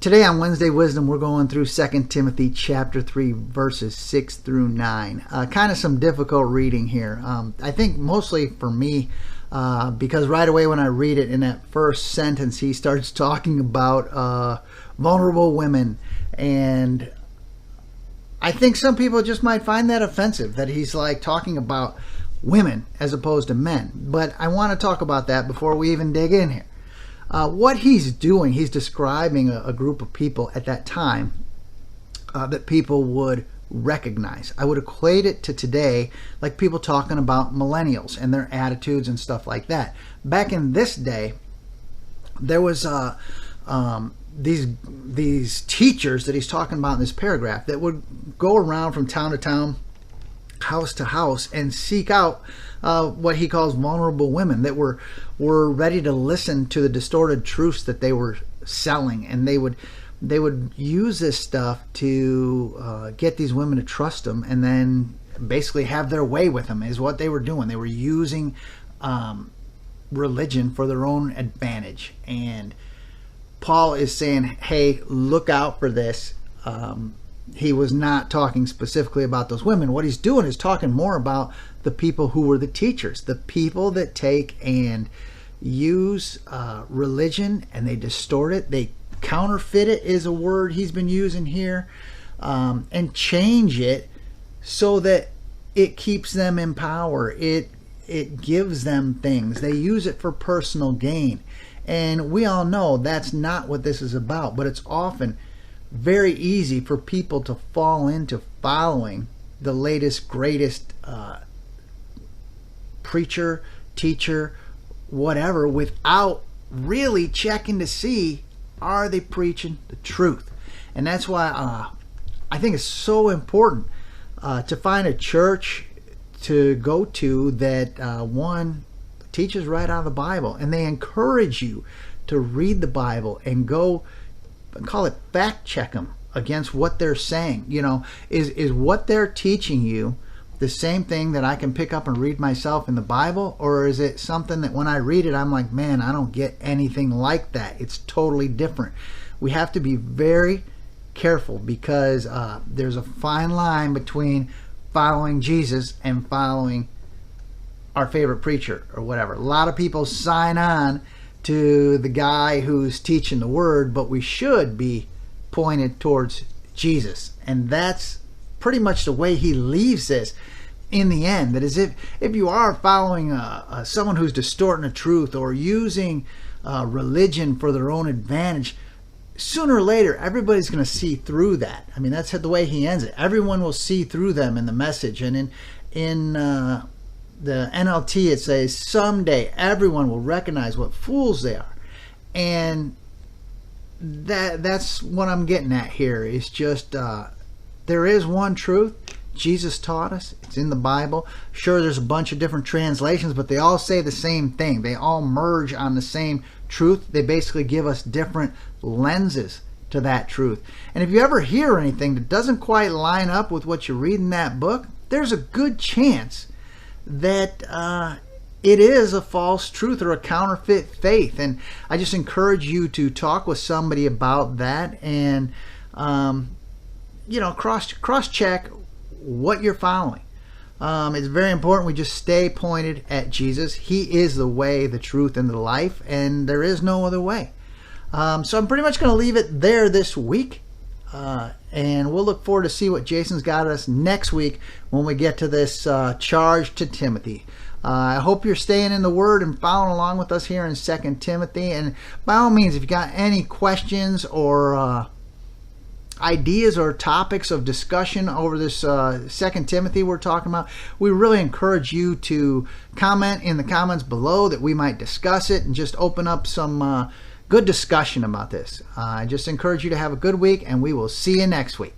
Today on Wednesday Wisdom, we're going through 2 Timothy chapter 3, verses 6 through 9. Kind of some difficult reading here. I think mostly for me, because right away when I read it in that first sentence, he starts talking about vulnerable women. And I think some people just might find that offensive, that he's like talking about women as opposed to men. But I want to talk about that before we even dig in here. What he's doing, he's describing a group of people at that time that people would recognize. I would equate it to today, like people talking about millennials and their attitudes and stuff like that. Back in this day, there was these teachers that he's talking about in this paragraph that would go around from town to town, house to house, and seek out what he calls vulnerable women that were ready to listen to the distorted truths that they were selling, and they would use this stuff to get these women to trust them, and then basically have their way with them is what they were doing. They were using religion for their own advantage, and Paul is saying, hey, look out for this. He was not talking specifically about those women. What he's doing is talking more about the people who were the teachers, the people that take and use religion and they distort it. They counterfeit it is a word he's been using here, and change it so that it keeps them in power. It gives them things. They use it for personal gain. And we all know that's not what this is about, but it's often very easy for people to fall into following the latest, greatest preacher, teacher, whatever, without really checking to see, are they preaching the truth? And that's why I think it's so important to find a church to go to that one teaches right out of the Bible, and they encourage you to read the Bible and go, call it, fact check them against what they're saying. You know, is what they're teaching you the same thing that I can pick up and read myself in the Bible, or is it something that when I read it I'm like, man, I don't get anything like that? It's totally different. We have to be very careful, because there's a fine line between following Jesus and following our favorite preacher or whatever. A lot of people sign on to the guy who's teaching the word, but we should be pointed towards Jesus. And that's pretty much the way he leaves this in the end. That is, if you are following someone who's distorting the truth or using religion for their own advantage, sooner or later everybody's going to see through that. I mean, that's the way he ends it. Everyone will see through them in the message. And in the NLT, it says, someday everyone will recognize what fools they are. And that's what I'm getting at here. Is just there is one truth. Jesus taught us. It's in the Bible. Sure, there's a bunch of different translations, but they all say the same thing. They all merge on the same truth. They basically give us different lenses to that truth. And if you ever hear anything that doesn't quite line up with what you read in that book, there's a good chance that it is a false truth or a counterfeit faith. And I just encourage you to talk with somebody about that, and cross check what you're following. It's very important we just stay pointed at Jesus. He is the way, the truth, and the life, and there is no other way. So I'm pretty much going to leave it there this week. And we'll look forward to see what Jason's got us next week when we get to this charge to Timothy. I hope you're staying in the Word and following along with us here in 2 Timothy. And by all means, if you got any questions or ideas or topics of discussion over this 2 Timothy we're talking about, we really encourage you to comment in the comments below that we might discuss it and just open up some good discussion about this. I just encourage you to have a good week, and we will see you next week.